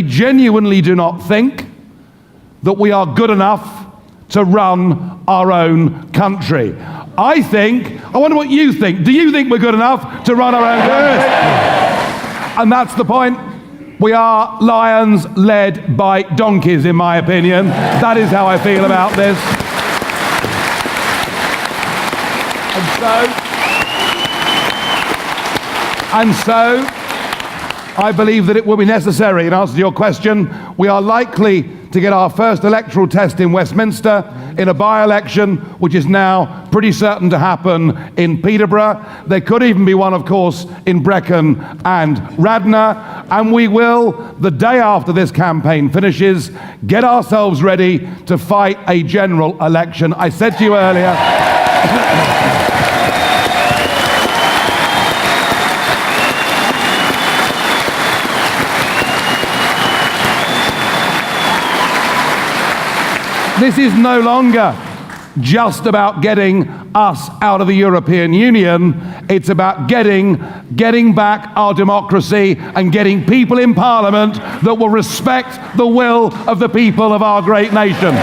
genuinely do not think that we are good enough to run our own country. I wonder what you think. Do you think we're good enough to run our own country? And that's the point. We are lions led by donkeys, in my opinion. That is how I feel about this. And so, I believe that it will be necessary, in answer to your question, we are likely to get our first electoral test in Westminster in a by-election, which is now pretty certain to happen in Peterborough. There could even be one, of course, in Brecon and Radnor. And we will, the day after this campaign finishes, get ourselves ready to fight a general election. I said to you earlier, this is no longer just about getting us out of the European Union. It's about getting back our democracy and getting people in Parliament that will respect the will of the people of our great nation.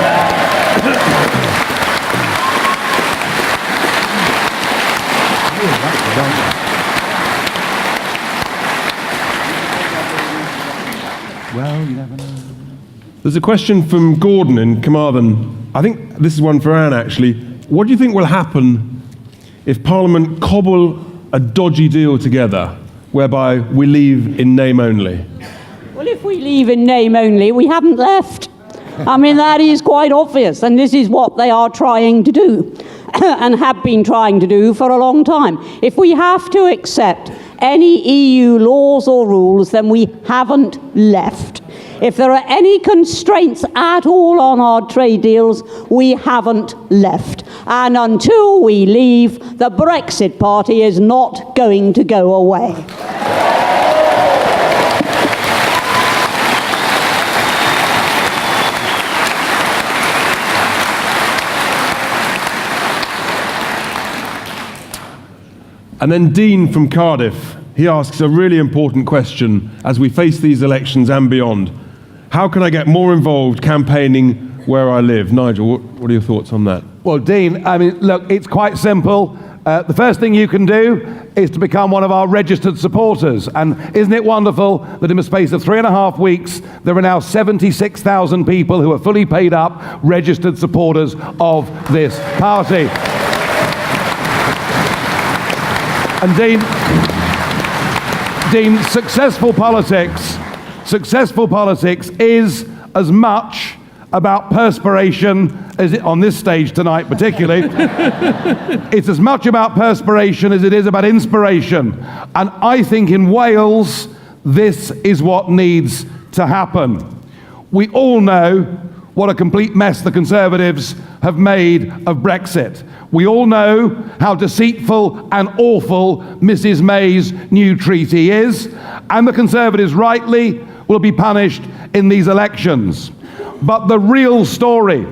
Well, you never know. There's a question from Gordon in Carmarthen. I think this is one for Anne, actually. What do you think will happen if Parliament cobble a dodgy deal together whereby we leave in name only? Well, if we leave in name only, we haven't left. I mean, that is quite obvious, and this is what they are trying to do and have been trying to do for a long time. If we have to accept any EU laws or rules, then we haven't left. If there are any constraints at all on our trade deals, we haven't left. And until we leave, the Brexit Party is not going to go away. And then Dean from Cardiff, he asks a really important question as we face these elections and beyond. How can I get more involved campaigning where I live? Nigel, what are your thoughts on that? Well, Dean, I mean, look, it's quite simple. The first thing you can do is to become one of our registered supporters. And isn't it wonderful that in the space of 3.5 weeks, there are now 76,000 people who are fully paid up, registered supporters of this party. And Dean, successful politics is as much about perspiration as it, on this stage tonight particularly, it's as much about perspiration as it is about inspiration. And I think in Wales, this is what needs to happen. We all know what a complete mess the Conservatives have made of Brexit. We all know how deceitful and awful Mrs. May's new treaty is, and the Conservatives rightly will be punished in these elections. But the real story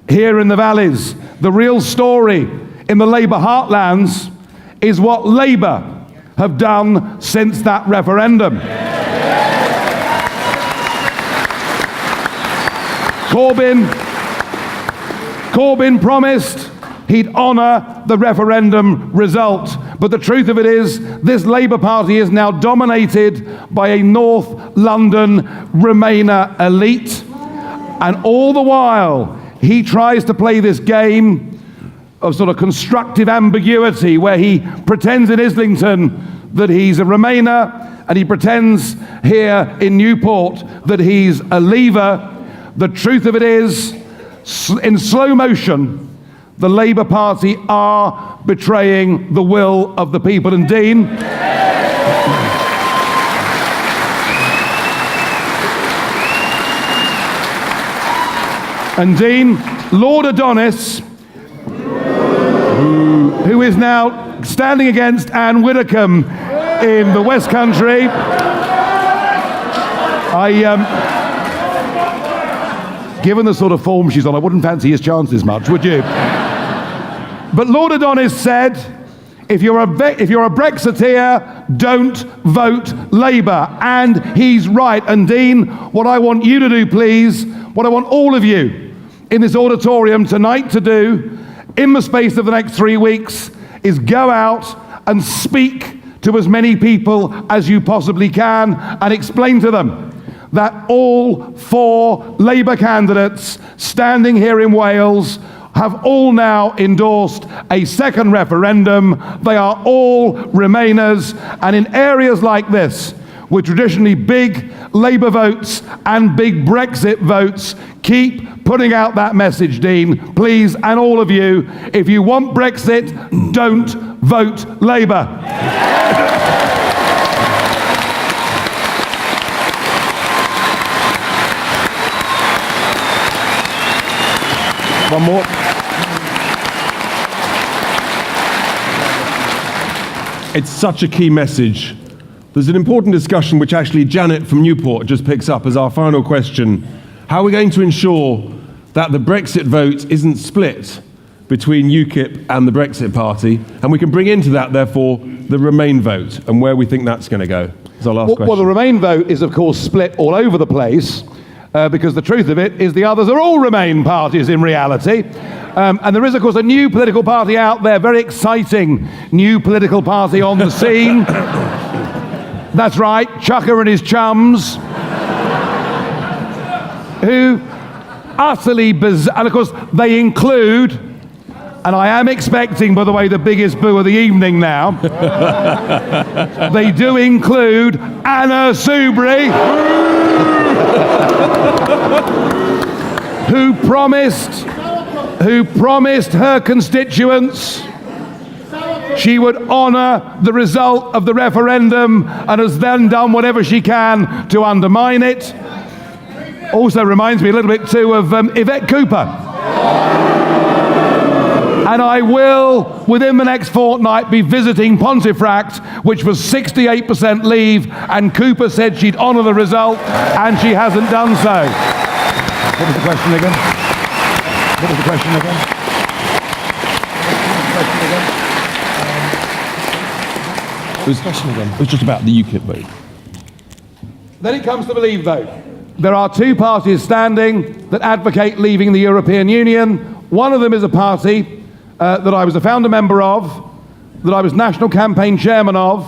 here in the valleys, the real story in the Labour heartlands is what Labour have done since that referendum. Corbyn promised he'd honour the referendum result. But the truth of it is, this Labour Party is now dominated by a North London Remainer elite. And all the while, he tries to play this game of sort of constructive ambiguity where he pretends in Islington that he's a Remainer and he pretends here in Newport that he's a Leaver. The truth of it is, in slow motion, the Labour Party are betraying the will of the people. And Dean, Lord Adonis, who is now standing against Anne Widdecombe in the West Country, given the sort of form she's on, I wouldn't fancy his chances much, would you? But Lord Adonis said, if you're a Brexiteer, don't vote Labour. And he's right. And Dean, what I want you to do, please, what I want all of you in this auditorium tonight to do, in the space of the next 3 weeks, is go out and speak to as many people as you possibly can and explain to them that all 4 Labour candidates standing here in Wales have all now endorsed a second referendum. They are all Remainers. And in areas like this, with traditionally big Labour votes and big Brexit votes. Keep putting out that message, Dean, please, and all of you. If you want Brexit, don't vote Labour. One more. It's such a key message. There's an important discussion which actually Janet from Newport just picks up as our final question. How are we going to ensure that the Brexit vote isn't split between UKIP and the Brexit Party? And we can bring into that, therefore, the Remain vote and where we think that's going to go. That's our last question. Well, the Remain vote is, of course, split all over the place because the truth of it is the others are all Remain parties in reality. And there is, of course, a new political party out there, very exciting new political party on the scene. That's right, Chucker and his chums, who utterly bizarre, and of course they include, and I am expecting, by the way, the biggest boo of the evening now, they do include Anna Soubry, who promised her constituents she would honour the result of the referendum and has then done whatever she can to undermine it. Also reminds me a little bit too of Yvette Cooper. And I will, within the next fortnight, be visiting Pontefract, which was 68% Leave, and Cooper said she'd honour the result, and she hasn't done so. What was the question again? What was the question again? It was just about the UKIP vote. Then it comes to the Leave vote. There are two parties standing that advocate leaving the European Union. One of them is a party that I was a founder member of, that I was national campaign chairman of,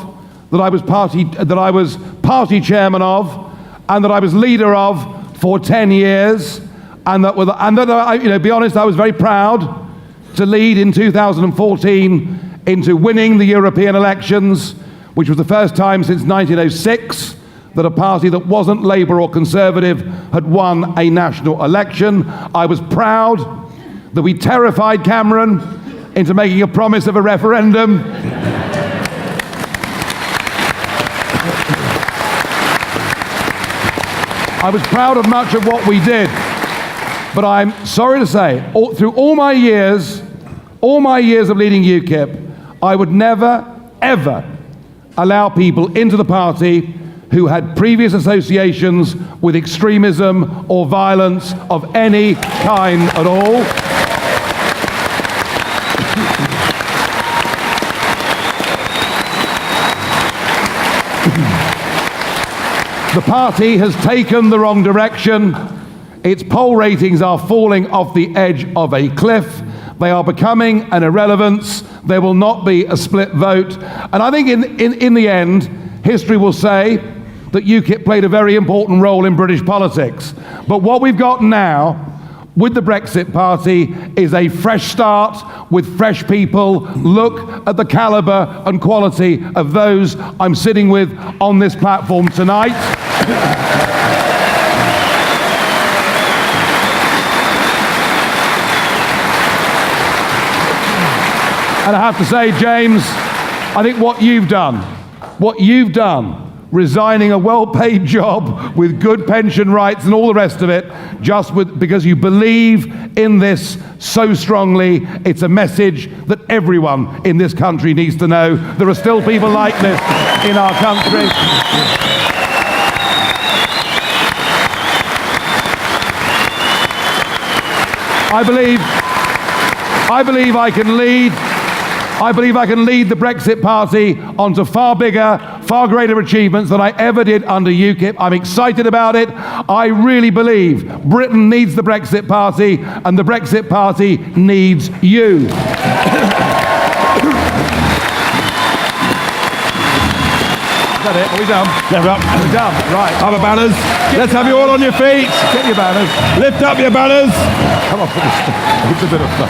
that I was party chairman of, and that I was leader of for 10 years, and that I, be honest, I was very proud to lead in 2014 into winning the European elections, which was the first time since 1906 that a party that wasn't Labour or Conservative had won a national election. I was proud that we terrified Cameron into making a promise of a referendum. I was proud of much of what we did, but I'm sorry to say, through all my years of leading UKIP, I would never, ever allow people into the party who had previous associations with extremism or violence of any kind at all. The party has taken the wrong direction. Its poll ratings are falling off the edge of a cliff. They are becoming an irrelevance. There will not be a split vote. And I think in the end, history will say that UKIP played a very important role in British politics. But what we've got now with the Brexit Party is a fresh start with fresh people. Look at the calibre and quality of those I'm sitting with on this platform tonight. And I have to say, James, I think what you've done, resigning a well-paid job with good pension rights and all the rest of it, because you believe in this so strongly, it's a message that everyone in this country needs to know. There are still people like this in our country. I believe I can lead the Brexit Party onto far bigger, far greater achievements than I ever did under UKIP. I'm excited about it. I really believe Britain needs the Brexit Party, and the Brexit Party needs you. Is that it? Are we done? Yeah, we're done. Right. Have a banners. Let's have you all on your feet. Get your banners. Lift up your banners. Come on, it's a bit of fun.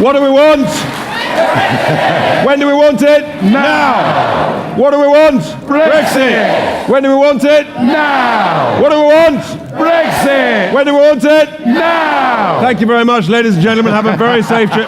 What do we want? When do we want it? Now. What do we want? Brexit. When do we want it? Now. What do we want? Brexit. When do we want it? Now. Thank you very much, ladies and gentlemen. Have a very safe trip.